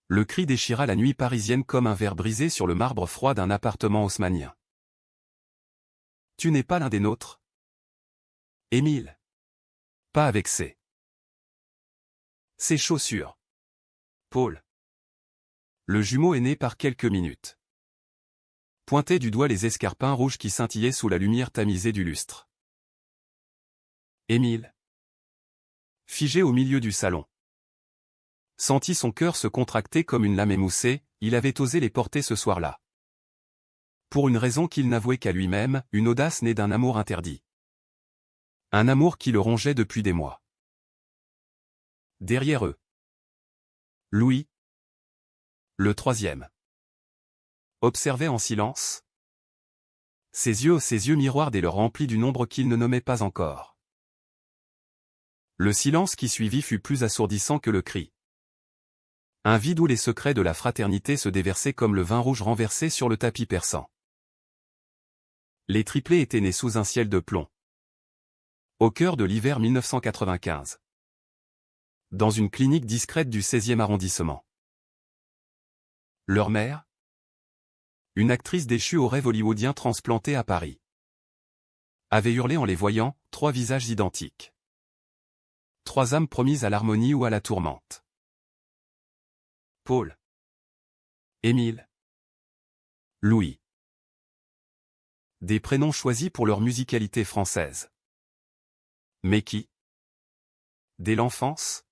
Le cri déchira la nuit parisienne comme un verre brisé sur le marbre froid d'un appartement haussmannien. Tu n'es pas l'un des nôtres? Émile. Pas avec ses chaussures. Paul. Le jumeau est né par quelques minutes. Pointait du doigt les escarpins rouges qui scintillaient sous la lumière tamisée du lustre. Émile. Figé au milieu du salon. Sentit son cœur se contracter comme une lame émoussée, il avait osé les porter ce soir-là. Pour une raison qu'il n'avouait qu'à lui-même, une audace née d'un amour interdit. Un amour qui le rongeait depuis des mois. Derrière eux. Louis. Le troisième. Observait en silence. Ses yeux miroirs des leurs remplis du nombre qu'il ne nommait pas encore. Le silence qui suivit fut plus assourdissant que le cri. Un vide où les secrets de la fraternité se déversaient comme le vin rouge renversé sur le tapis persan. Les triplés étaient nés sous un ciel de plomb. Au cœur de l'hiver 1995. Dans une clinique discrète du 16e arrondissement. Leur mère? Une actrice déchue au rêve hollywoodien transplantée à Paris. Avait hurlé en les voyant, 3 visages identiques. 3 âmes promises à l'harmonie ou à la tourmente. Paul. Émile. Louis. Des prénoms choisis pour leur musicalité française. Mais qui? Dès l'enfance?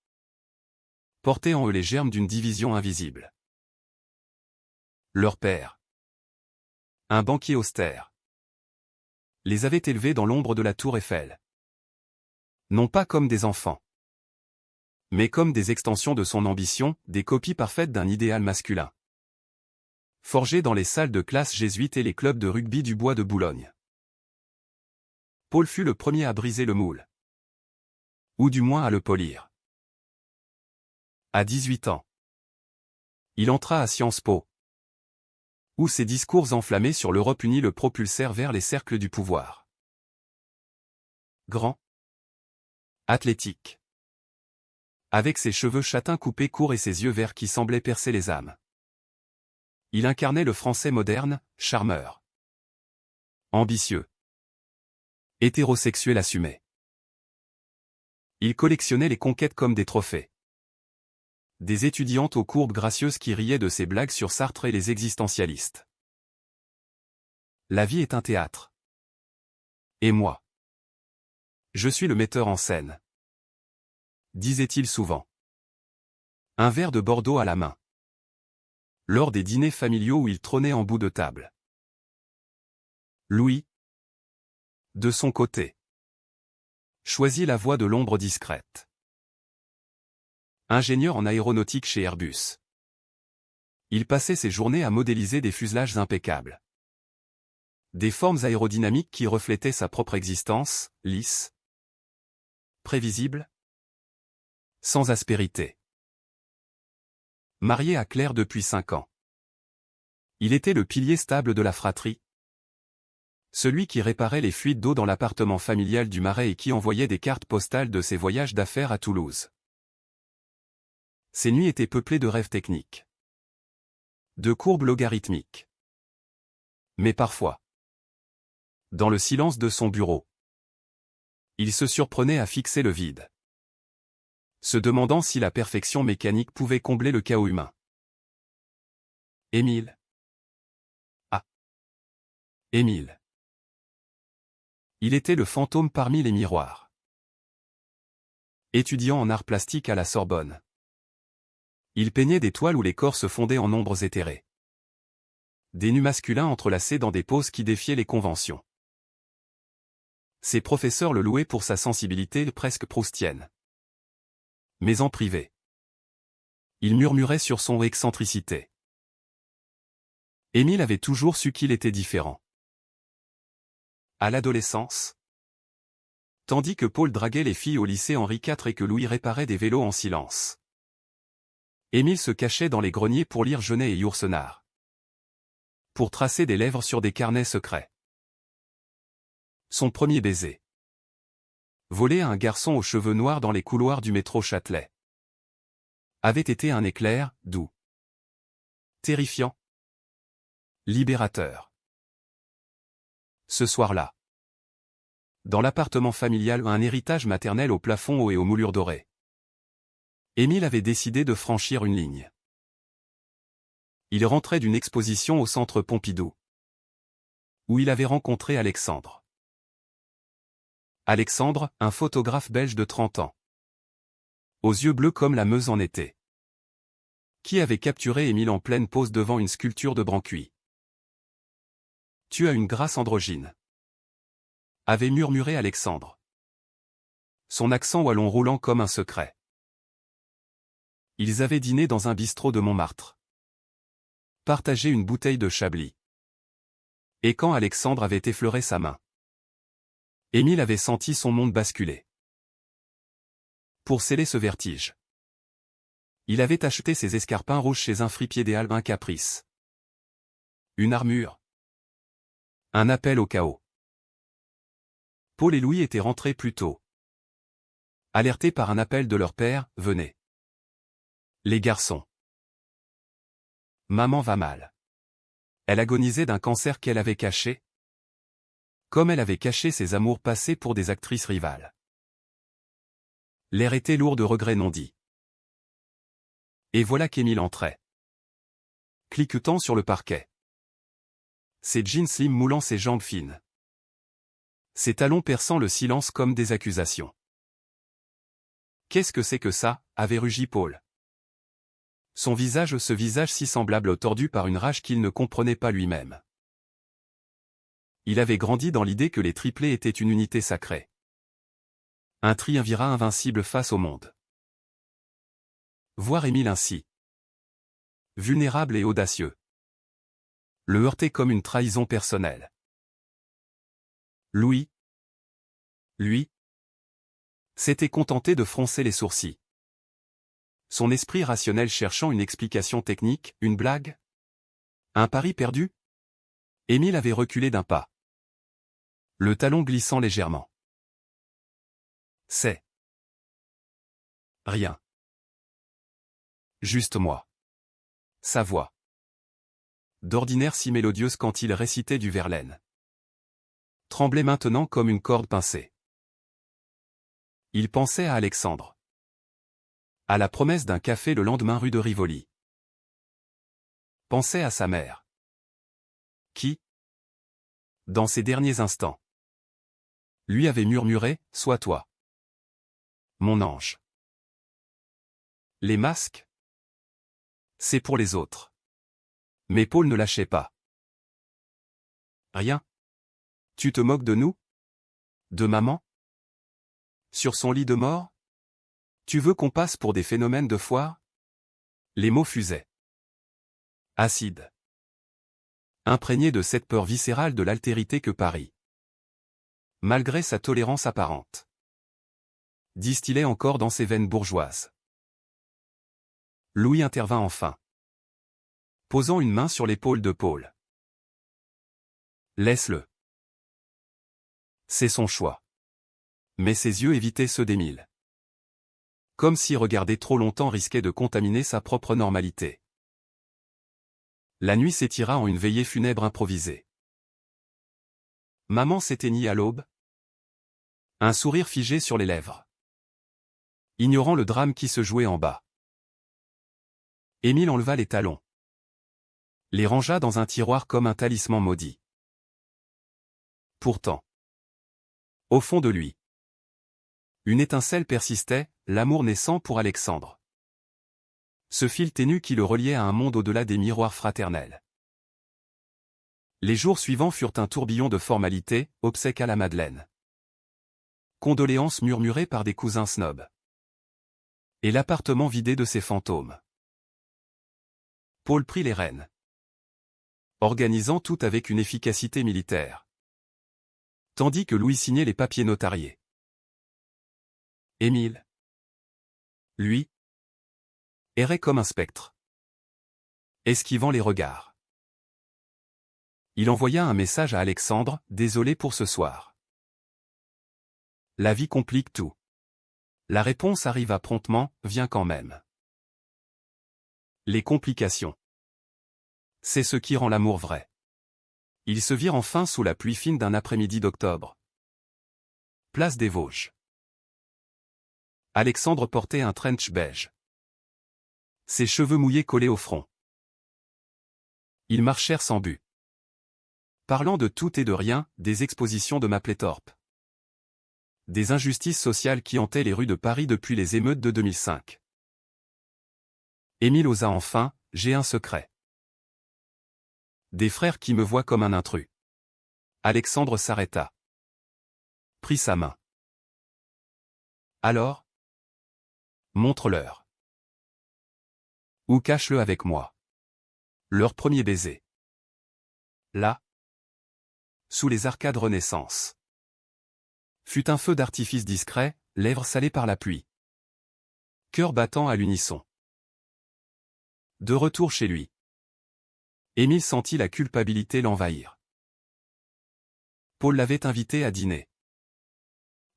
Portaient en eux les germes d'une division invisible. Leur père. Un banquier austère. Les avait élevés dans l'ombre de la tour Eiffel. Non pas comme des enfants, mais comme des extensions de son ambition, des copies parfaites d'un idéal masculin. Forgé dans les salles de classe jésuites et les clubs de rugby du bois de Boulogne. Paul fut le premier à briser le moule. Ou du moins à le polir. À 18 ans. Il entra à Sciences Po. Où ses discours enflammés sur l'Europe unie le propulsèrent vers les cercles du pouvoir. Grand. Athlétique. Avec ses cheveux châtains coupés courts et ses yeux verts qui semblaient percer les âmes. Il incarnait le français moderne, charmeur. Ambitieux. Hétérosexuel assumé. Il collectionnait les conquêtes comme des trophées. Des étudiantes aux courbes gracieuses qui riaient de ses blagues sur Sartre et les existentialistes. La vie est un théâtre. Et moi? Je suis le metteur en scène. Disait-il souvent. Un verre de Bordeaux à la main. Lors des dîners familiaux où il trônait en bout de table. Louis. De son côté. Choisit la voie de l'ombre discrète. Ingénieur en aéronautique chez Airbus. Il passait ses journées à modéliser des fuselages impeccables. Des formes aérodynamiques qui reflétaient sa propre existence, lisse. Prévisible. Sans aspérité. Marié à Claire depuis 5 ans. Il était le pilier stable de la fratrie. Celui qui réparait les fuites d'eau dans l'appartement familial du Marais et qui envoyait des cartes postales de ses voyages d'affaires à Toulouse. Ses nuits étaient peuplées de rêves techniques. De courbes logarithmiques. Mais parfois, dans le silence de son bureau, il se surprenait à fixer le vide. Se demandant si la perfection mécanique pouvait combler le chaos humain. Émile. Ah. Émile. Il était le fantôme parmi les miroirs. Étudiant en arts plastiques à la Sorbonne. Il peignait des toiles où les corps se fondaient en ombres éthérées. Des nus masculins entrelacés dans des poses qui défiaient les conventions. Ses professeurs le louaient pour sa sensibilité presque proustienne. Mais en privé. Il murmurait sur son excentricité. Émile avait toujours su qu'il était différent. À l'adolescence. Tandis que Paul draguait les filles au lycée Henri IV et que Louis réparait des vélos en silence. Émile se cachait dans les greniers pour lire Genet et Yourcenar. Pour tracer des lèvres sur des carnets secrets. Son premier baiser. Volé à un garçon aux cheveux noirs dans les couloirs du métro Châtelet. Avait été un éclair, doux. Terrifiant. Libérateur. Ce soir-là. Dans l'appartement familial, un héritage maternel au plafond haut et aux moulures dorées. Émile avait décidé de franchir une ligne. Il rentrait d'une exposition au centre Pompidou, où il avait rencontré Alexandre. Alexandre, un photographe belge de 30 ans. Aux yeux bleus comme la Meuse en été. Qui avait capturé Émile en pleine pose devant une sculpture de Brancuit. « Tu as une grâce androgyne », avait murmuré Alexandre. Son accent wallon roulant comme un secret. Ils avaient dîné dans un bistrot de Montmartre. Partagé une bouteille de Chablis. Et quand Alexandre avait effleuré sa main, Émile avait senti son monde basculer. Pour sceller ce vertige, il avait acheté ses escarpins rouges chez un fripier des Halles, un caprice. Une armure. Un appel au chaos. Paul et Louis étaient rentrés plus tôt. Alertés par un appel de leur père, « Venez. Les garçons. Maman va mal. » Elle agonisait d'un cancer qu'elle avait caché. Comme elle avait caché ses amours passés pour des actrices rivales. L'air était lourd de regrets non dits. Et voilà qu'Émile entrait. Cliquetant sur le parquet. Ses jeans slim moulant ses jambes fines. Ses talons perçant le silence comme des accusations. « Qu'est-ce que c'est que ça ?» avait rugi Paul. Ce visage si semblable au tordu par une rage qu'il ne comprenait pas lui-même. Il avait grandi dans l'idée que les triplés étaient une unité sacrée. Un triumvirat invincible face au monde. Voir Émile ainsi. Vulnérable et audacieux. Le heurtait comme une trahison personnelle. Louis, lui, s'était contenté de froncer les sourcils. Son esprit rationnel cherchant une explication technique, une blague? Un pari perdu? Émile avait reculé d'un pas. Le talon glissant légèrement. C'est rien. Juste moi. Sa voix. D'ordinaire si mélodieuse quand il récitait du Verlaine. Tremblait maintenant comme une corde pincée. Il pensait à Alexandre. À la promesse d'un café le lendemain rue de Rivoli. Pensait à sa mère. Qui, dans ses derniers instants, lui avait murmuré « Sois toi. Mon ange. » Les masques? C'est pour les autres. Mais Paul ne lâchait pas. Rien. Tu te moques de nous? De maman? Sur son lit de mort? Tu veux qu'on passe pour des phénomènes de foire? Les mots fusaient. Acides. Imprégné de cette peur viscérale de l'altérité que Paris, malgré sa tolérance apparente, distillait encore dans ses veines bourgeoises. Louis intervint enfin, posant une main sur l'épaule de Paul. Laisse-le. C'est son choix. Mais ses yeux évitaient ceux d'Émile. Comme si regarder trop longtemps risquait de contaminer sa propre normalité. La nuit s'étira en une veillée funèbre improvisée. Maman s'éteignit à l'aube. Un sourire figé sur les lèvres. Ignorant le drame qui se jouait en bas. Émile enleva les talons. Les rangea dans un tiroir comme un talisman maudit. Pourtant, au fond de lui, une étincelle persistait, l'amour naissant pour Alexandre. Ce fil ténu qui le reliait à un monde au-delà des miroirs fraternels. Les jours suivants furent un tourbillon de formalités, obsèques à la Madeleine. Condoléances murmurées par des cousins snobs. Et l'appartement vidé de ses fantômes. Paul prit les rênes. Organisant tout avec une efficacité militaire. Tandis que Louis signait les papiers notariés. Émile, lui, errait comme un spectre, esquivant les regards. Il envoya un message à Alexandre, désolé pour ce soir. La vie complique tout. La réponse arriva promptement, vient quand même. Les complications. C'est ce qui rend l'amour vrai. Ils se virent enfin sous la pluie fine d'un après-midi d'octobre. Place des Vosges. Alexandre portait un trench beige. Ses cheveux mouillés collaient au front. Ils marchèrent sans but. Parlant de tout et de rien, des expositions de Mapplethorpe. Des injustices sociales qui hantaient les rues de Paris depuis les émeutes de 2005. Émile osa enfin, j'ai un secret. Des frères qui me voient comme un intrus. Alexandre s'arrêta. Prit sa main. Alors? Montre-leur. Ou cache-le avec moi. Leur premier baiser. Là. Sous les arcades Renaissance. Fut un feu d'artifice discret, lèvres salées par la pluie. Cœur battant à l'unisson. De retour chez lui. Émile sentit la culpabilité l'envahir. Paul l'avait invité à dîner.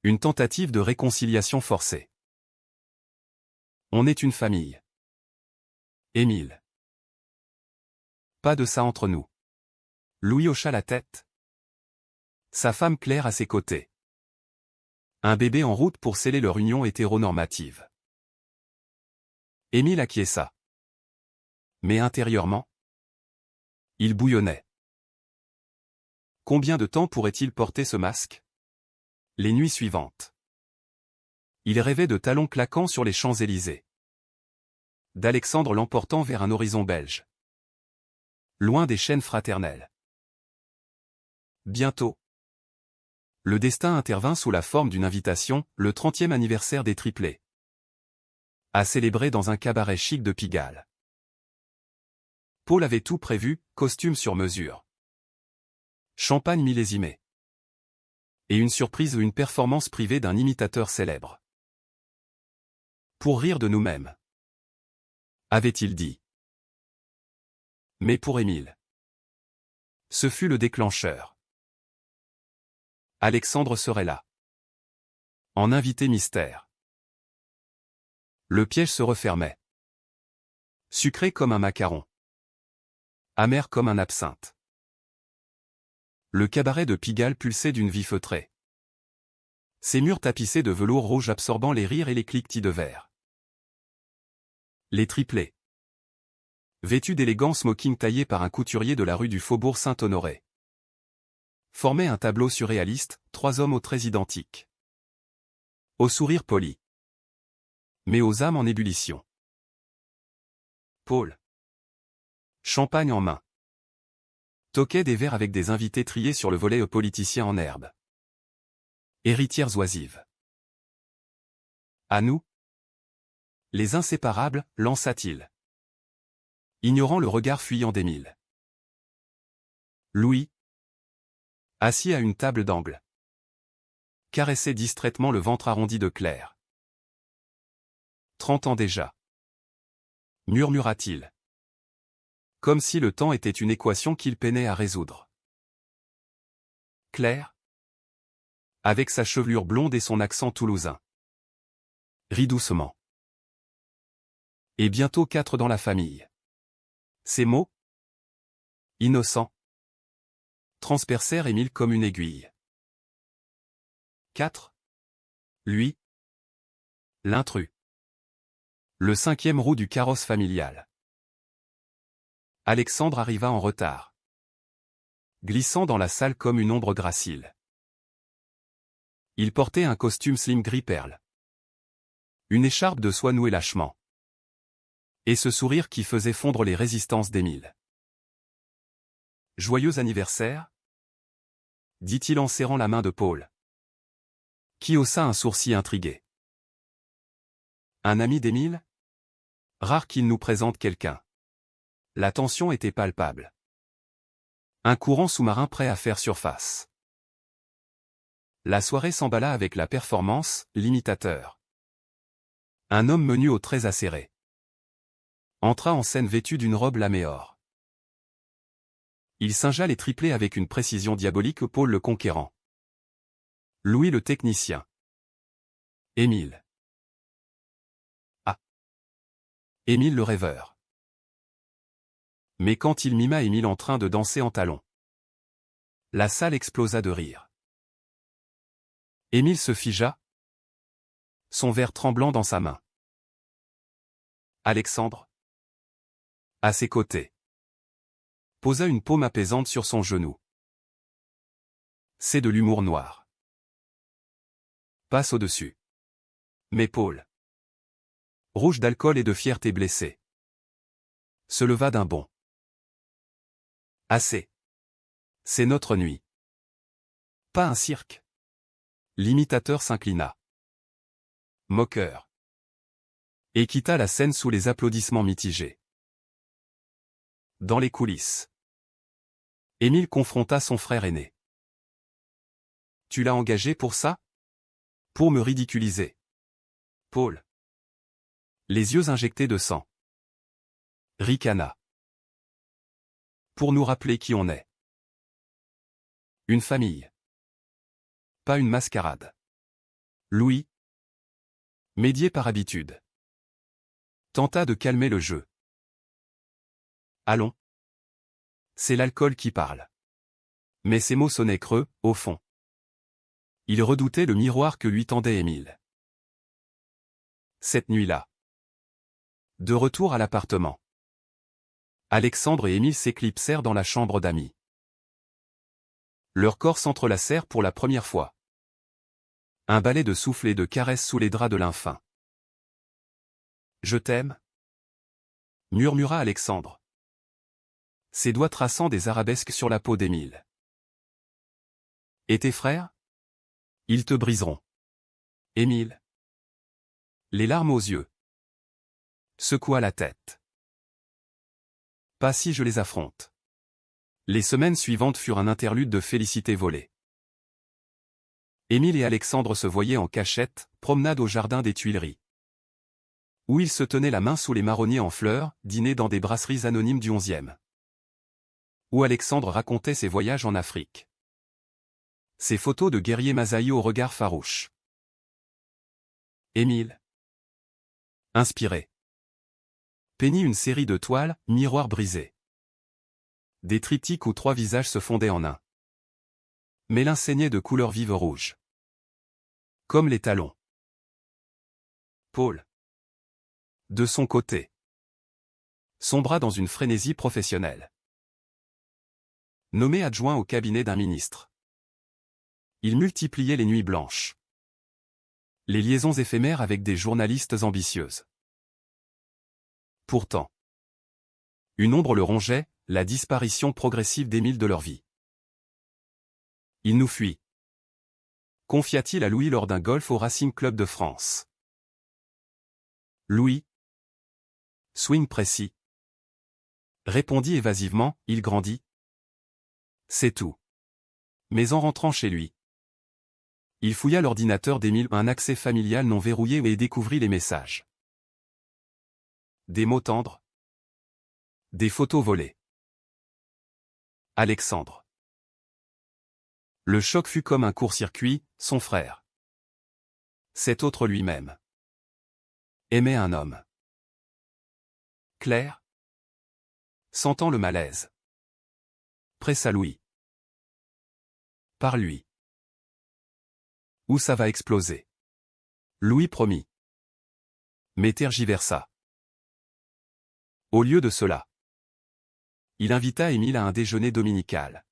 Une tentative de réconciliation forcée. On est une famille. Émile. Pas de ça entre nous. Louis hocha la tête. Sa femme Claire à ses côtés. Un bébé en route pour sceller leur union hétéronormative. Émile acquiesça. Mais intérieurement, il bouillonnait. Combien de temps pourrait-il porter ce masque? Les nuits suivantes. Il rêvait de talons claquants sur les Champs-Élysées. D'Alexandre l'emportant vers un horizon belge. Loin des chaînes fraternelles. Bientôt. Le destin intervint sous la forme d'une invitation, le 30e anniversaire des triplés. À célébrer dans un cabaret chic de Pigalle. Paul avait tout prévu, costume sur mesure. Champagne millésimé. Et une surprise ou une performance privée d'un imitateur célèbre. Pour rire de nous-mêmes. Avait-il dit. Mais pour Émile. Ce fut le déclencheur. Alexandre serait là. En invité mystère. Le piège se refermait. Sucré comme un macaron. Amer comme un absinthe. Le cabaret de Pigalle pulsait d'une vie feutrée. Ses murs tapissés de velours rouge absorbant les rires et les cliquetis de verre. Les triplés. Vêtus d'élégants smoking taillés par un couturier de la rue du Faubourg Saint-Honoré. Formaient un tableau surréaliste, trois hommes aux traits identiques. Aux sourires polis. Mais aux âmes en ébullition. Paul. Champagne en main. Toquait des verres avec des invités triés sur le volet aux politiciens en herbe. Héritières oisives. À nous? Les inséparables, lança-t-il. Ignorant le regard fuyant d'Émile. Louis. Assis à une table d'angle. Caressait distraitement le ventre arrondi de Claire. 30 ans déjà. Murmura-t-il. Comme si le temps était une équation qu'il peinait à résoudre. Claire. Avec sa chevelure blonde et son accent toulousain. Rit doucement. Et bientôt 4 dans la famille. Ces mots, innocents, transpercèrent Émile comme une aiguille. 4. Lui. L'intrus. Le 5e roue du carrosse familial. Alexandre arriva en retard. Glissant dans la salle comme une ombre gracile. Il portait un costume slim gris perle. Une écharpe de soie nouée lâchement. Et ce sourire qui faisait fondre les résistances d'Émile. Joyeux anniversaire? Dit-il en serrant la main de Paul. Qui haussa un sourcil intrigué. Un ami d'Émile? Rare qu'il nous présente quelqu'un. La tension était palpable. Un courant sous-marin prêt à faire surface. La soirée s'emballa avec la performance, l'imitateur. Un homme menu aux traits acérés. Entra en scène vêtu d'une robe laméor. Il singea les triplés avec une précision diabolique, Paul le conquérant. Louis le technicien. Émile. Ah. Émile le rêveur. Mais quand il mima Émile en train de danser en talons, la salle explosa de rire. Émile se figea, son verre tremblant dans sa main. Alexandre, à ses côtés, posa une paume apaisante sur son genou. C'est de l'humour noir. Passe au-dessus. Mais Paul, rouge d'alcool et de fierté blessée, se leva d'un bond. Assez. C'est notre nuit. Pas un cirque. L'imitateur s'inclina. Moqueur. Et quitta la scène sous les applaudissements mitigés. Dans les coulisses, Émile confronta son frère aîné. Tu l'as engagé pour ça? Pour me ridiculiser. Paul, les yeux injectés de sang, ricana. Pour nous rappeler qui on est. Une famille. Pas une mascarade. Louis, médié par habitude, tenta de calmer le jeu. Allons. C'est l'alcool qui parle. Mais ces mots sonnaient creux, au fond. Il redoutait le miroir que lui tendait Émile. Cette nuit-là, de retour à l'appartement, Alexandre et Émile s'éclipsèrent dans la chambre d'amis. Leurs corps s'entrelacèrent pour la première fois. Un balai de souffles et de caresses sous les draps de lin fin. Je t'aime, murmura Alexandre, ses doigts traçant des arabesques sur la peau d'Émile. Et tes frères? Ils te briseront. Émile, les larmes aux yeux, secoua la tête. Pas si je les affronte. Les semaines suivantes furent un interlude de félicités volées. Émile et Alexandre se voyaient en cachette, promenade au jardin des Tuileries, où ils se tenaient la main sous les marronniers en fleurs, dîner dans des brasseries anonymes du 11e. Où Alexandre racontait ses voyages en Afrique. Ses photos de guerriers Masaï au regard farouche. Émile, inspiré, peignit une série de toiles, miroirs brisés. Des triptyques où 3 visages se fondaient en un. Mais l'un saignait de couleur vive rouge. Comme les talons. Paul, de son côté, sombra dans une frénésie professionnelle. Nommé adjoint au cabinet d'un ministre, il multipliait les nuits blanches. Les liaisons éphémères avec des journalistes ambitieuses. Pourtant, une ombre le rongeait, la disparition progressive d'Émile de leur vie. Il nous fuit, confia-t-il à Louis lors d'un golf au Racing Club de France. Louis, swing précis, répondit évasivement, il grandit. C'est tout. Mais en rentrant chez lui, il fouilla l'ordinateur d'Émile, un accès familial non verrouillé et découvrit les messages. Des mots tendres. Des photos volées. Alexandre. Le choc fut comme un court-circuit, son frère. Cet autre lui-même. Aimait un homme. Claire, sentant le malaise, pressa Louis. Par lui. Où ça va exploser. Louis promit. Mais tergiversa. Au lieu de cela, il invita Émile à un déjeuner dominical.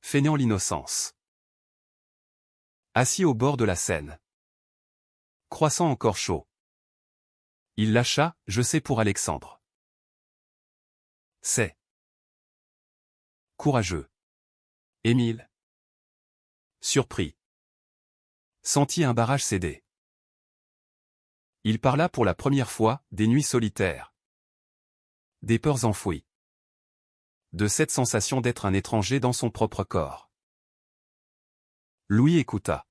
Feignant l'innocence. Assis au bord de la Seine. Croissant encore chaud. Il lâcha, je sais pour Alexandre. C'est courageux. Émile, surpris, sentit un barrage céder. Il parla pour la première fois, des nuits solitaires. Des peurs enfouies. De cette sensation d'être un étranger dans son propre corps. Louis écouta.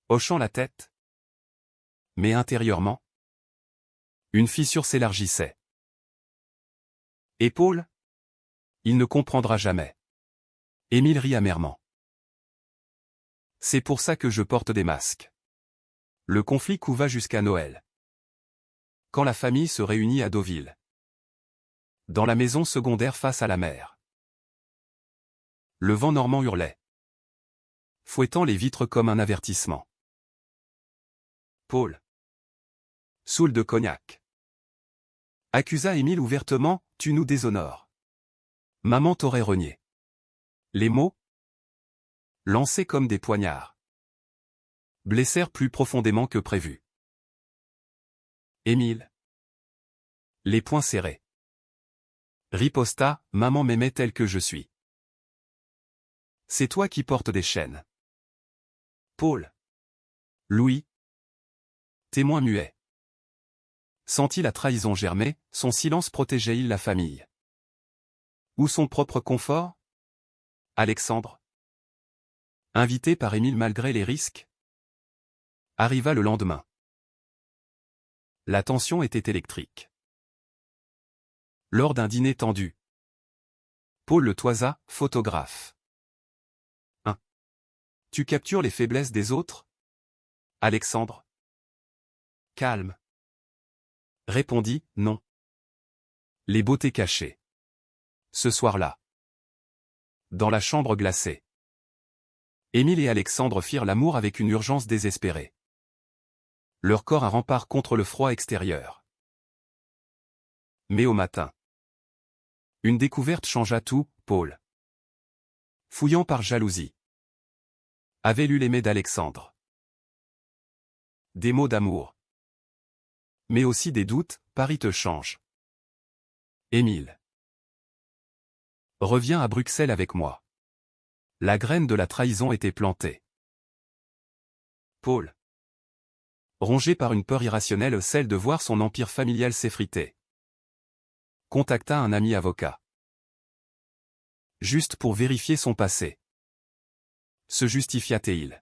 Hochant la tête. Mais intérieurement, une fissure s'élargissait. Et Paul? Il ne comprendra jamais. Émile rit amèrement. C'est pour ça que je porte des masques. Le conflit couva jusqu'à Noël. Quand la famille se réunit à Deauville. Dans la maison secondaire face à la mer. Le vent normand hurlait, fouettant les vitres comme un avertissement. Paul, saoul de cognac, accusa Émile ouvertement, tu nous déshonores. Maman t'aurait renié. Les mots, lancés comme des poignards, blessèrent plus profondément que prévu. Émile, les poings serrés, riposta, maman m'aimait tel que je suis. C'est toi qui portes des chaînes. Paul, Louis, témoin muet, sentit la trahison germer, son silence protégeait-il la famille? Ou son propre confort? Alexandre, invité par Émile malgré les risques, arriva le lendemain. La tension était électrique. Lors d'un dîner tendu, Paul le toisa, photographe. 1. Tu captures les faiblesses des autres? Alexandre, calme, répondit, non. Les beautés cachées. Ce soir-là, dans la chambre glacée, Émile et Alexandre firent l'amour avec une urgence désespérée. Leur corps un rempart contre le froid extérieur. Mais au matin, une découverte changea tout, Paul, fouillant par jalousie, avait lu les mails d'Alexandre. Des mots d'amour. Mais aussi des doutes, Paris te change. Émile, reviens à Bruxelles avec moi. La graine de la trahison était plantée. Paul, rongé par une peur irrationnelle, celle de voir son empire familial s'effriter, contacta un ami avocat. Juste pour vérifier son passé. Se justifia-t-il?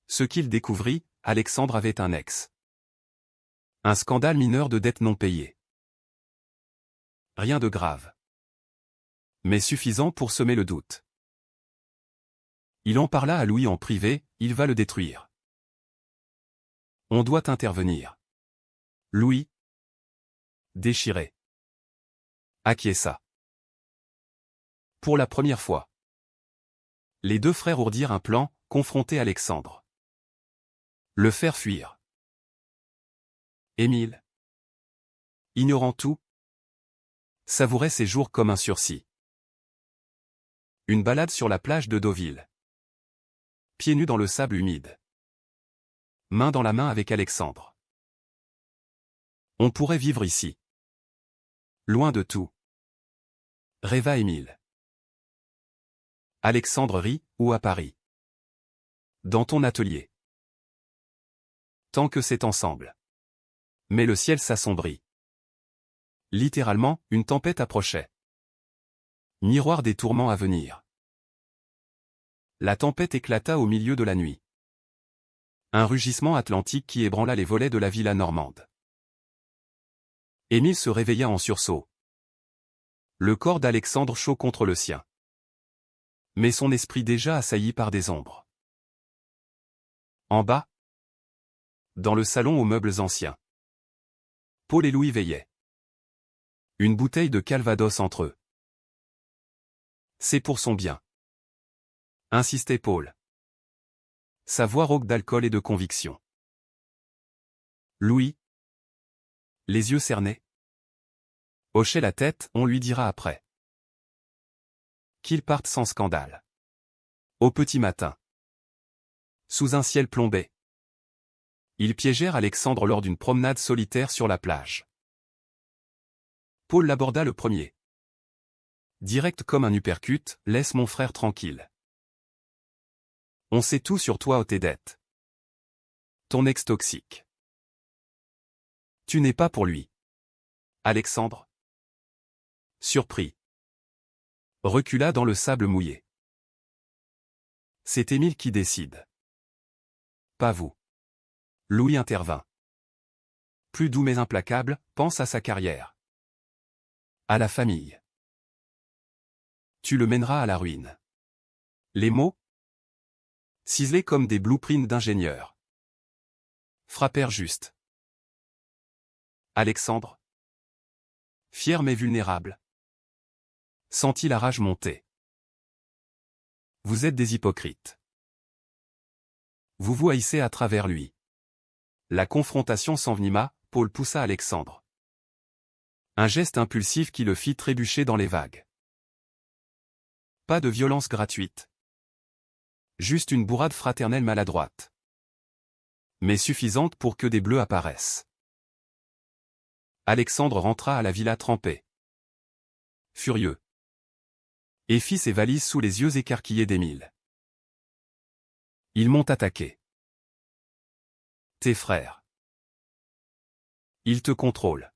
Ce qu'il découvrit, Alexandre avait un ex. Un scandale mineur de dettes non payées. Rien de grave. Mais suffisant pour semer le doute. Il en parla à Louis en privé, il va le détruire. On doit intervenir. Louis, déchiré, acquiesça. Pour la première fois, les deux frères ourdirent un plan, confronter Alexandre. Le faire fuir. Émile, ignorant tout, savourait ses jours comme un sursis. Une balade sur la plage de Deauville. Pieds nus dans le sable humide. Main dans la main avec Alexandre. On pourrait vivre ici. Loin de tout. Rêva Émile. Alexandre rit, ou à Paris. Dans ton atelier. Tant que c'est ensemble. Mais le ciel s'assombrit. Littéralement, une tempête approchait. Miroir des tourments à venir. La tempête éclata au milieu de la nuit. Un rugissement atlantique qui ébranla les volets de la villa normande. Émile se réveilla en sursaut. Le corps d'Alexandre chaud contre le sien. Mais son esprit déjà assailli par des ombres. En bas, dans le salon aux meubles anciens, Paul et Louis veillaient. Une bouteille de Calvados entre eux. C'est pour son bien, insistait Paul. Sa voix rauque d'alcool et de conviction. Louis, les yeux cernés, hochait la tête, on lui dira après. Qu'ils partent sans scandale. Au petit matin. Sous un ciel plombé. Ils piégèrent Alexandre lors d'une promenade solitaire sur la plage. Paul l'aborda le premier. Direct comme un uppercut, laisse mon frère tranquille. On sait tout sur toi ou tes dettes. Ton ex toxique. Tu n'es pas pour lui. Alexandre, surpris, recula dans le sable mouillé. C'est Émile qui décide. Pas vous. Louis intervint. Plus doux mais implacable, pense à sa carrière. À la famille. Tu le mèneras à la ruine. Les mots, ciselés comme des blueprints d'ingénieurs, frappèrent juste. Alexandre, Fier mais vulnérable. Sentit la rage monter. Vous êtes des hypocrites. Vous vous haïssez à travers lui. La confrontation s'envenima, Paul poussa Alexandre. Un geste impulsif qui le fit trébucher dans les vagues. Pas de violence gratuite. Juste une bourrade fraternelle maladroite. Mais suffisante pour que des bleus apparaissent. Alexandre rentra à la villa trempé. Furieux. Et fit ses valises sous les yeux écarquillés d'Émile. Ils m'ont attaqué. Tes frères. Ils te contrôlent.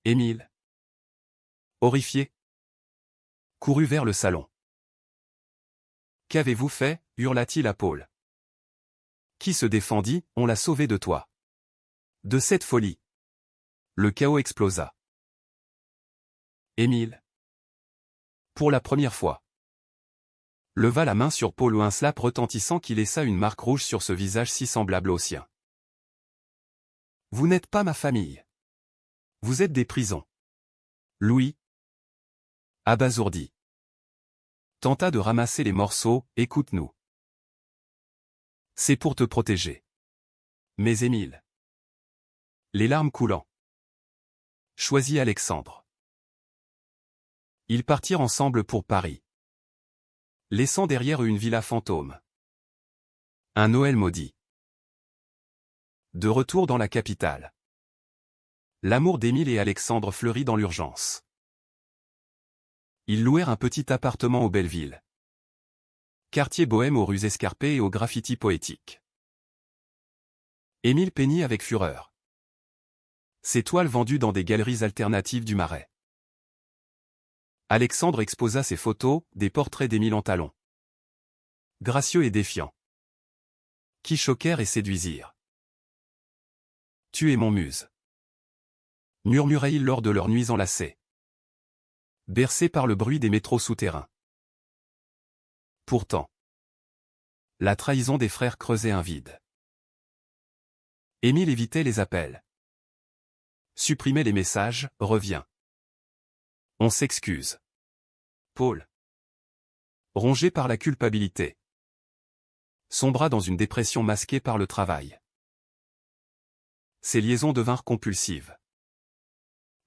Émile. Horrifié. Courut vers le salon. Qu'avez-vous fait, hurla-t-il à Paul. Qui se défendit, on l'a sauvé de toi. De cette folie. Le chaos explosa. Émile. Pour la première fois. Leva la main sur Paul, un slap retentissant qui laissa une marque rouge sur ce visage si semblable au sien. Vous n'êtes pas ma famille. Vous êtes des prisons. Louis. Abasourdi. Tenta de ramasser les morceaux, écoute-nous. C'est pour te protéger. Mais Émile. Les larmes coulant. Choisis Alexandre. Ils partirent ensemble pour Paris. Laissant derrière eux une villa fantôme. Un Noël maudit. De retour dans la capitale. L'amour d'Émile et Alexandre fleurit dans l'urgence. Ils louèrent un petit appartement au Belleville. Quartier bohème aux rues escarpées et aux graffitis poétiques. Émile peignit avec fureur. Ses toiles vendues dans des galeries alternatives du Marais. Alexandre exposa ses photos, des portraits d'Émile en talons. Gracieux et défiants. Qui choquèrent et séduisirent. Tu es mon muse. Murmurait-il lors de leurs nuits enlacées. Bercés par le bruit des métros souterrains. Pourtant, la trahison des frères creusait un vide. Émile évitait les appels. Supprimait les messages, reviens. On s'excuse. Paul. Rongé par la culpabilité. Sombra dans une dépression masquée par le travail. Ses liaisons devinrent compulsives.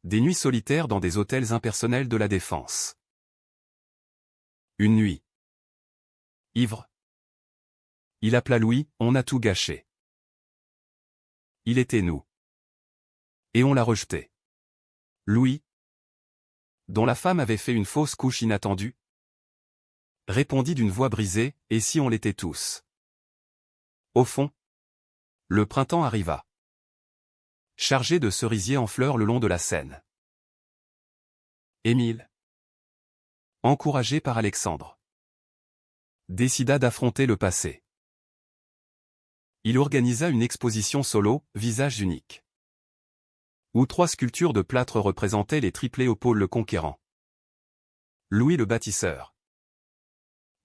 Des nuits solitaires dans des hôtels impersonnels de la Défense. Une nuit. Ivre. Il appela Louis, on a tout gâché. Il était nous. Et on l'a rejeté. Louis, dont la femme avait fait une fausse couche inattendue, répondit d'une voix brisée, et si on l'était tous. Au fond, le printemps arriva. Chargé de cerisiers en fleurs le long de la Seine. Émile, encouragé par Alexandre, décida d'affronter le passé. Il organisa une exposition solo, visage unique, où 3 sculptures de plâtre représentaient les triplés au Paul le Conquérant. Louis le Bâtisseur.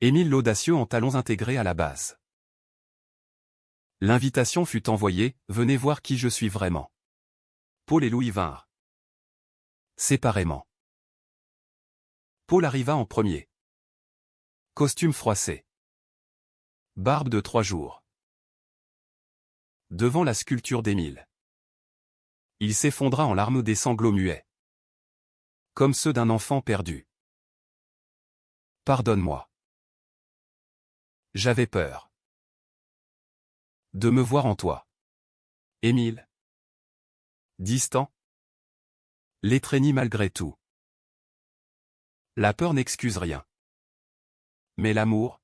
Émile l'Audacieux en talons intégrés à la base. L'invitation fut envoyée, venez voir qui je suis vraiment. Paul et Louis vinrent. Séparément. Paul arriva en premier. Costume froissé. Barbe de 3 jours. Devant la sculpture d'Émile. Il s'effondra en larmes, des sanglots muets. Comme ceux d'un enfant perdu. Pardonne-moi. J'avais peur. De me voir en toi. Émile. Distant. L'étreignit malgré tout. La peur n'excuse rien. Mais l'amour.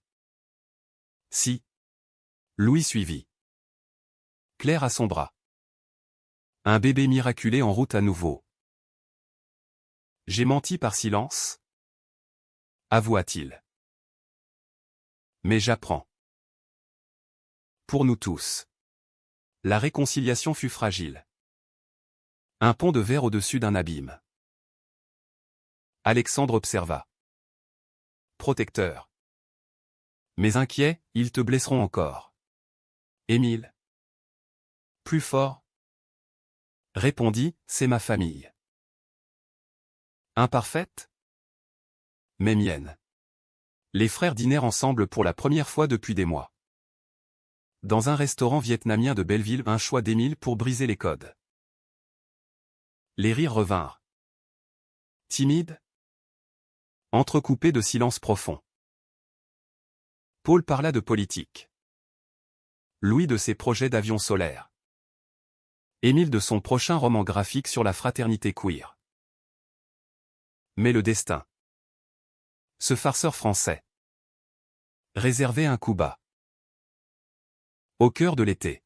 Si. Louis suivit. Claire à son bras. Un bébé miraculé en route à nouveau. J'ai menti par silence, avoua-t-il. Mais j'apprends. Pour nous tous. La réconciliation fut fragile. Un pont de verre au-dessus d'un abîme. Alexandre observa. Protecteur. Mais inquiet, ils te blesseront encore. Émile. Plus fort. Répondit, c'est ma famille. Imparfaite? Mais mienne. Les frères dînèrent ensemble pour la première fois depuis des mois. Dans un restaurant vietnamien de Belleville, un choix d'Émile pour briser les codes. Les rires revinrent. Timides? Entrecoupés de silence profond. Paul parla de politique. Louis de ses projets d'avion solaire. Émile de son prochain roman graphique sur la fraternité queer. Mais le destin. Ce farceur français. Réservait un coup bas. Au cœur de l'été.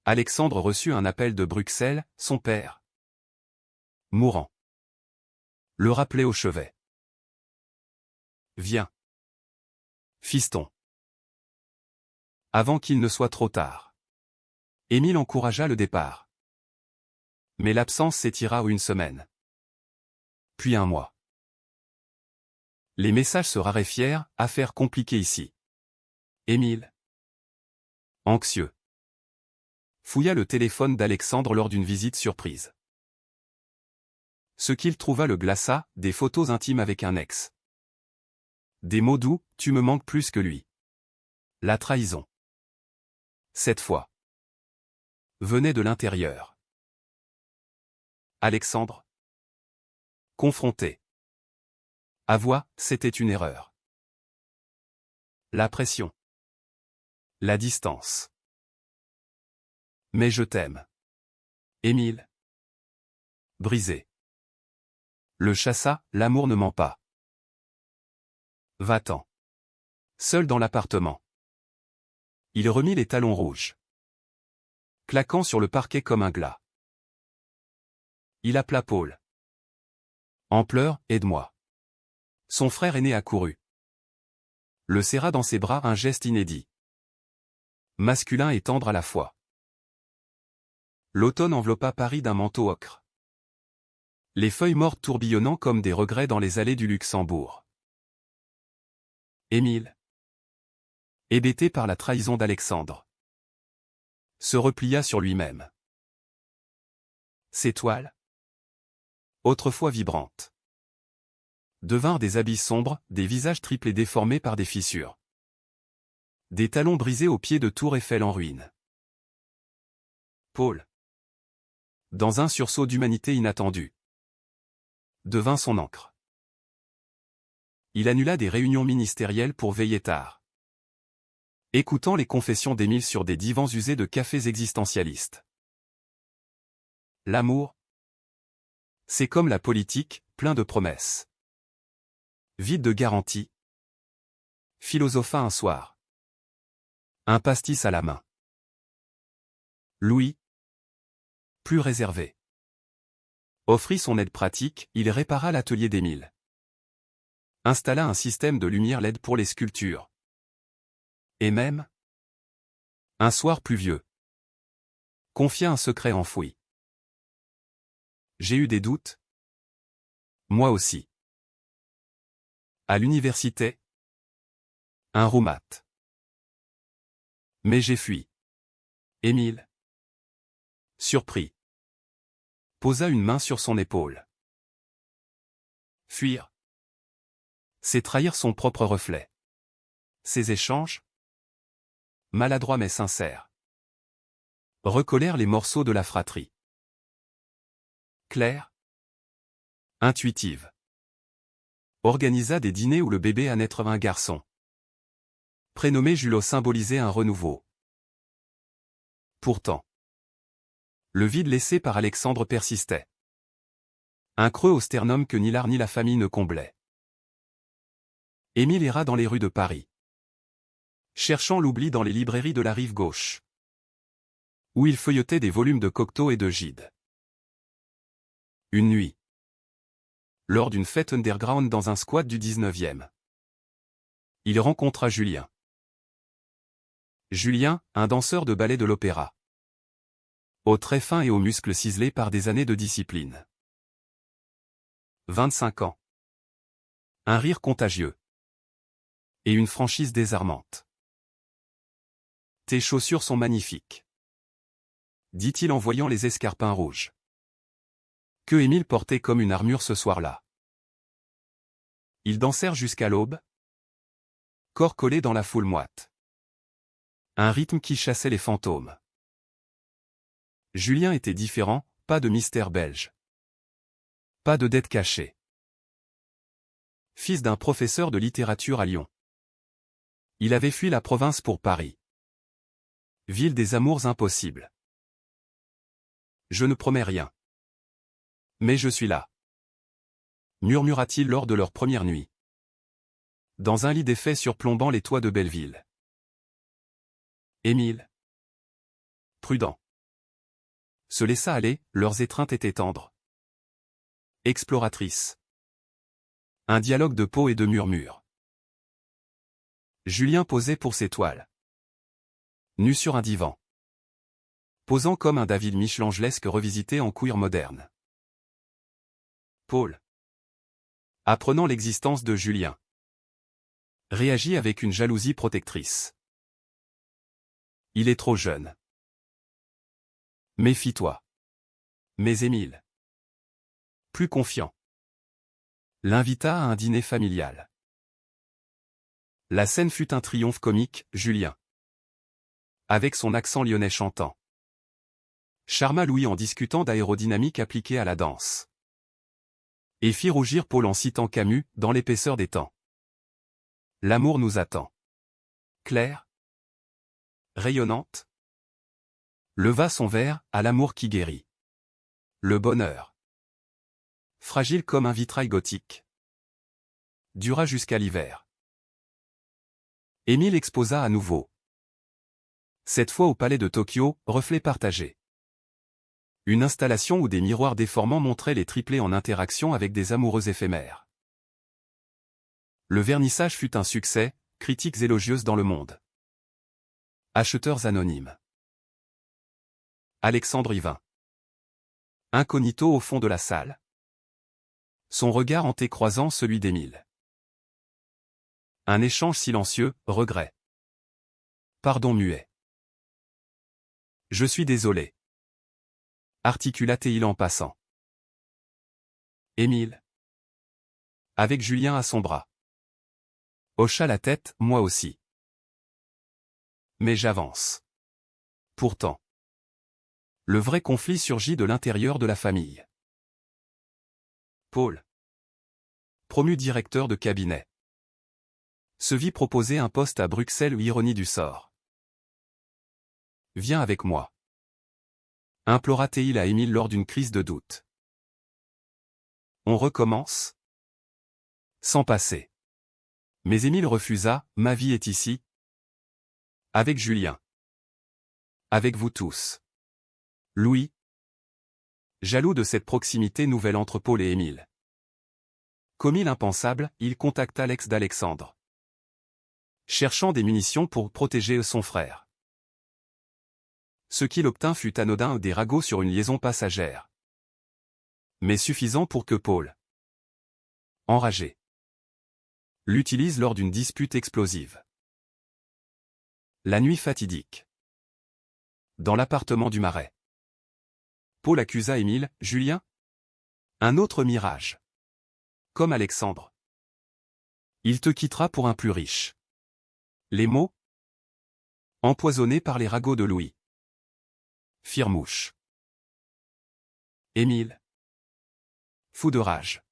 Alexandre reçut un appel de Bruxelles, son père. Mourant. Le rappelait au chevet. Viens. Fiston. Avant qu'il ne soit trop tard. Émile encouragea le départ. Mais l'absence s'étira une semaine. Puis un mois. Les messages se raréfièrent, affaire compliquée ici. Émile. Anxieux. Fouilla le téléphone d'Alexandre lors d'une visite surprise. Ce qu'il trouva le glaça, des photos intimes avec un ex. Des mots doux, tu me manques plus que lui. La trahison. Cette fois. Venait de l'intérieur. Alexandre. Confronté. Avoua, c'était une erreur. La pression. La distance. Mais je t'aime. Émile. Brisé. Le chassa, l'amour ne ment pas. Va-t'en. Seul dans l'appartement. Il remit les talons rouges. Claquant sur le parquet comme un glas. Il appela Paul. En pleurs, aide-moi. Son frère aîné accourut. Le serra dans ses bras, un geste inédit. Masculin et tendre à la fois. L'automne enveloppa Paris d'un manteau ocre. Les feuilles mortes tourbillonnant comme des regrets dans les allées du Luxembourg. Émile. Hébété par la trahison d'Alexandre. Se replia sur lui-même. Ses toiles, autrefois vibrantes, devinrent des habits sombres, des visages triplés déformés par des fissures. Des talons brisés au pied de Tour Eiffel en ruine. Paul, dans un sursaut d'humanité inattendue, devint son encre. Il annula des réunions ministérielles pour veiller tard. Écoutant les confessions d'Émile sur des divans usés de cafés existentialistes. L'amour, c'est comme la politique, plein de promesses. Vide de garanties. Philosopha un soir. Un pastis à la main. Louis, plus réservé, offrit son aide pratique, il répara l'atelier d'Émile. Installa un système de lumière LED pour les sculptures. Et même, un soir pluvieux, confia un secret enfoui. J'ai eu des doutes. Moi aussi. À l'université, un roommate. Mais j'ai fui. Émile, surpris, posa une main sur son épaule. Fuir, c'est trahir son propre reflet. Ces échanges, maladroits mais sincères, recollèrent les morceaux de la fratrie. Claire, intuitive, organisa des dîners où le bébé à naître un garçon. Prénommé Julot symbolisait un renouveau. Pourtant, le vide laissé par Alexandre persistait. Un creux au sternum que ni l'art ni la famille ne comblaient. Émile erra dans les rues de Paris, cherchant l'oubli dans les librairies de la rive gauche, où il feuilletait des volumes de Cocteau et de Gide. Une nuit, lors d'une fête underground dans un squat du 19e, il rencontra Julien. Julien, un danseur de ballet de l'opéra. Aux traits fins et aux muscles ciselés par des années de discipline. 25 ans. Un rire contagieux. Et une franchise désarmante. Tes chaussures sont magnifiques, dit-il en voyant les escarpins rouges. que Émile portait comme une armure ce soir-là. Ils dansèrent jusqu'à l'aube, corps collés dans la foule moite. Un rythme qui chassait les fantômes. Julien était différent, pas de mystère belge. Pas de dette cachée. Fils d'un professeur de littérature à Lyon. Il avait fui la province pour Paris. Ville des amours impossibles. Je ne promets rien. Mais je suis là. Murmura-t-il lors de leur première nuit. Dans un lit d'effets surplombant les toits de Belleville. Émile. Prudent. Se laissa aller, leurs étreintes étaient tendres. Exploratrices. Un dialogue de peau et de murmures. Julien posait pour ses toiles. Nu sur un divan. Posant comme un David michelangelesque revisité en cuir moderne. Paul. Apprenant l'existence de Julien. Réagit avec une jalousie protectrice. Il est trop jeune. Méfie-toi. Mais Émile. Plus confiant. L'invita à un dîner familial. La scène fut un triomphe comique, Julien. Avec son accent lyonnais chantant. Charma Louis en discutant d'aérodynamique appliquée à la danse. Et fit rougir Paul en citant Camus, dans l'épaisseur des temps. L'amour nous attend. Claire. Rayonnante. Leva son verre, à l'amour qui guérit. Le bonheur. Fragile comme un vitrail gothique. Dura jusqu'à l'hiver. Émile exposa à nouveau. Cette fois au palais de Tokyo, reflet partagé. Une installation où des miroirs déformants montraient les triplés en interaction avec des amoureux éphémères. Le vernissage fut un succès, critiques élogieuses dans le monde. Acheteurs anonymes. Alexandre y vint. Incognito au fond de la salle. Son regard hanté croisant celui d'Émile. Un échange silencieux, regret. Pardon muet. Je suis désolé. Articula-t-il en passant. Émile. Avec Julien à son bras. Hocha la tête, moi aussi. Mais j'avance. Pourtant. Le vrai conflit surgit de l'intérieur de la famille. Paul. Promu directeur de cabinet. Se vit proposer un poste à Bruxelles ou ironie du sort. Viens avec moi. Implora-t-il à Émile lors d'une crise de doute. On recommence? Sans passer. Mais Émile refusa, ma vie est ici. Avec Julien. Avec vous tous. Louis. Jaloux de cette proximité nouvelle entre Paul et Émile. Commis l'impensable, il contacta l'ex d'Alexandre. Cherchant des munitions pour protéger son frère. Ce qu'il obtint fut anodin, des ragots sur une liaison passagère. Mais suffisant pour que Paul, enragé, l'utilise lors d'une dispute explosive. La nuit fatidique. Dans l'appartement du Marais. Paul accusa Émile, Julien? Un autre mirage. Comme Alexandre. Il te quittera pour un plus riche. Les mots? Empoisonnés par les ragots de Louis. Firmouche. Émile. Fou de rage.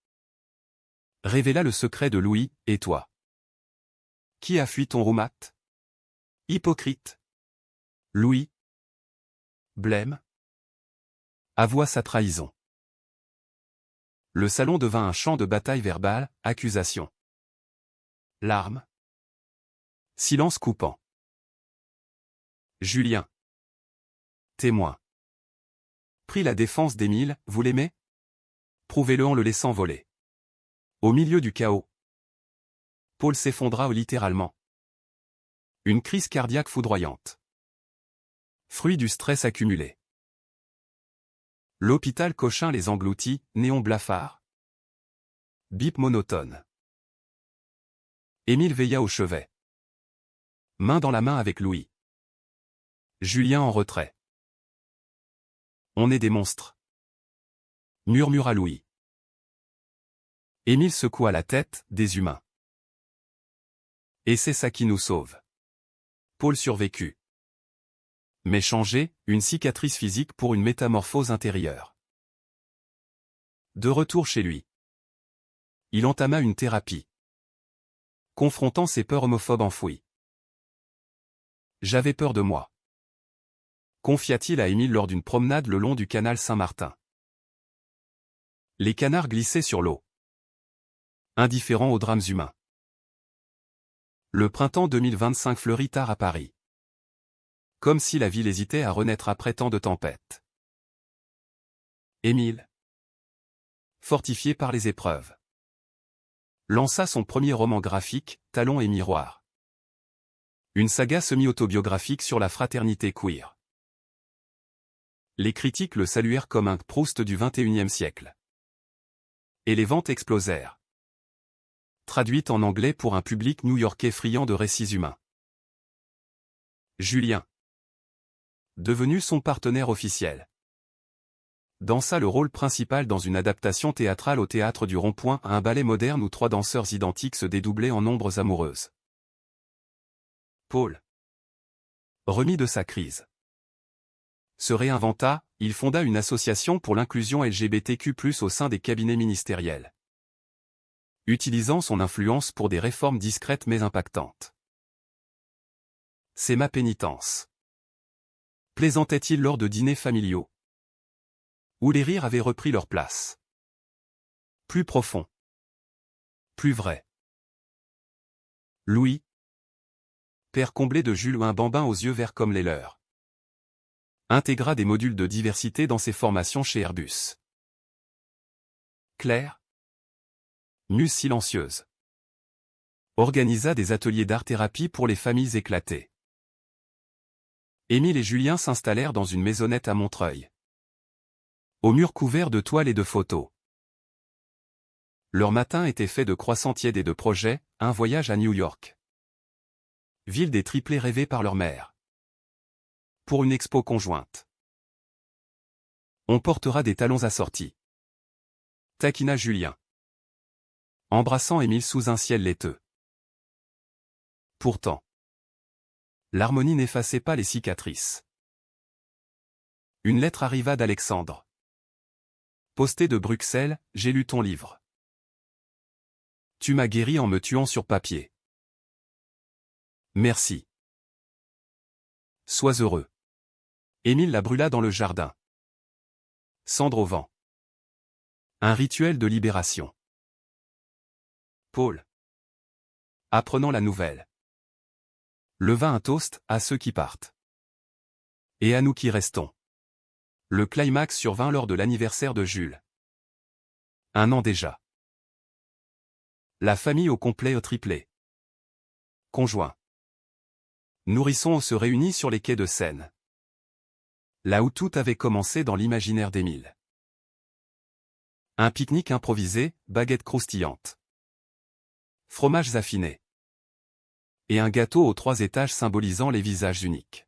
Révéla le secret de Louis, et toi? Qui a fui ton roumat? Hypocrite. Louis. Blême. Avoua sa trahison. Le salon devint un champ de bataille verbale, accusation. Larmes. Silence coupant. Julien. Témoin. Prit la défense d'Émile, vous l'aimez? Prouvez-le en le laissant voler. Au milieu du chaos. Paul s'effondra littéralement. Une crise cardiaque foudroyante. Fruit du stress accumulé. L'hôpital Cochin les engloutit, néon blafard. Bip monotone. Émile veilla au chevet. Main dans la main avec Louis. Julien en retrait. On est des monstres. murmura Louis. Émile secoua la tête, des humains. Et c'est ça qui nous sauve. Paul survécut. Mais changé, une cicatrice physique pour une métamorphose intérieure. De retour chez lui, il entama une thérapie, confrontant ses peurs homophobes enfouies. J'avais peur de moi, confia-t-il à Émile lors d'une promenade le long du canal Saint-Martin. Les canards glissaient sur l'eau, indifférents aux drames humains. Le printemps 2025 fleurit tard à Paris. Comme si la ville hésitait à renaître après tant de tempêtes. Émile, fortifié par les épreuves, lança son premier roman graphique, Talons et miroirs. Une saga semi-autobiographique sur la fraternité queer. Les critiques le saluèrent comme un Proust du XXIe siècle. Et les ventes explosèrent. Traduite en anglais pour un public new-yorkais friand de récits humains. Julien, devenu son partenaire officiel, dansa le rôle principal dans une adaptation théâtrale au théâtre du Rond-Point à un ballet moderne où 3 danseurs identiques se dédoublaient en ombres amoureuses. Paul, remis de sa crise, se réinventa, il fonda une association pour l'inclusion LGBTQ+ au sein des cabinets ministériels, utilisant son influence pour des réformes discrètes mais impactantes. C'est ma pénitence, plaisantait-il lors de dîners familiaux, où les rires avaient repris leur place. Plus profond. Plus vrai. Louis, père comblé de Jules, un bambin aux yeux verts comme les leurs, intégra des modules de diversité dans ses formations chez Airbus. Claire, muse silencieuse, organisa des ateliers d'art-thérapie pour les familles éclatées. Émile et Julien s'installèrent dans une maisonnette à Montreuil, aux murs couverts de toiles et de photos. Leur matin était fait de croissants tièdes et de projets, un voyage à New York, ville des triplés rêvés par leur mère, pour une expo conjointe. On portera des talons assortis, taquina Julien, embrassant Émile sous un ciel laiteux. Pourtant, l'harmonie n'effaçait pas les cicatrices. Une lettre arriva d'Alexandre. Postée de Bruxelles, j'ai lu ton livre. Tu m'as guéri en me tuant sur papier. Merci. Sois heureux. Émile la brûla dans le jardin. Cendre au vent. Un rituel de libération. Paul, apprenant la nouvelle, leva un toast à ceux qui partent. Et à nous qui restons. Le climax survint lors de l'anniversaire de Jules. 1 an déjà. La famille au complet au triplé. Conjoint. Nourrisson se réunit sur les quais de Seine. Là où tout avait commencé dans l'imaginaire d'Émile. Un pique-nique improvisé, baguettes croustillantes, fromages affinés. Et un gâteau aux 3 étages symbolisant les visages uniques.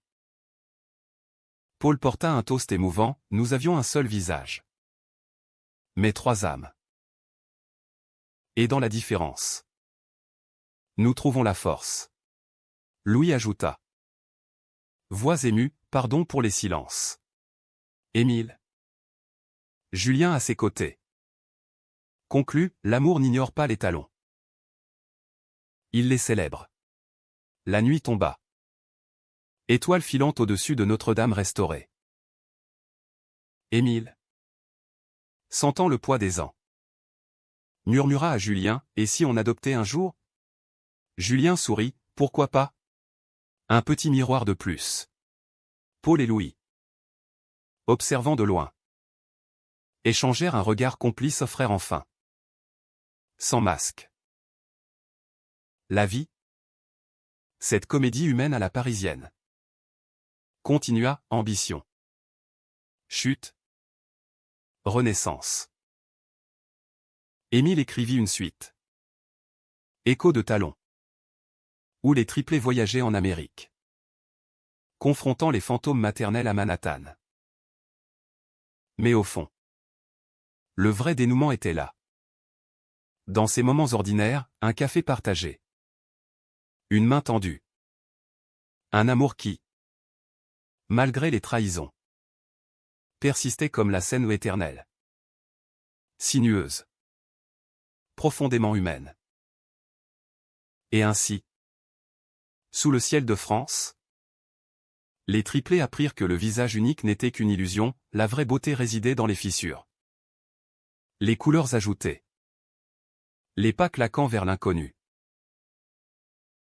Paul porta un toast émouvant, nous avions un seul visage. Mais 3 âmes. Et dans la différence, nous trouvons la force. Louis ajouta. Voix émue, pardon pour les silences. Émile. Julien à ses côtés. Conclut, l'amour n'ignore pas les talons. Il les célèbre. La nuit tomba. Étoile filante au-dessus de Notre-Dame restaurée. Émile, sentant le poids des ans, murmura à Julien, et si on adoptait un jour? Julien sourit, pourquoi pas? Un petit miroir de plus. Paul et Louis, observant de loin, échangèrent un regard complice, offrèrent enfin. Sans masque. La vie? Cette comédie humaine à la parisienne. Continua, ambition. Chute. Renaissance. Émile écrivit une suite. Écho de talons. Où les triplés voyageaient en Amérique. Confrontant les fantômes maternels à Manhattan. Mais au fond, Le vrai dénouement était là. Dans ces moments ordinaires, un café partagé. Une main tendue. Un amour qui, malgré les trahisons, persistait comme la scène éternelle. Sinueuse. Profondément humaine. Et ainsi, sous le ciel de France, les triplés apprirent que le visage unique n'était qu'une illusion, la vraie beauté résidait dans les fissures. Les couleurs ajoutées. Les pas claquant vers l'inconnu.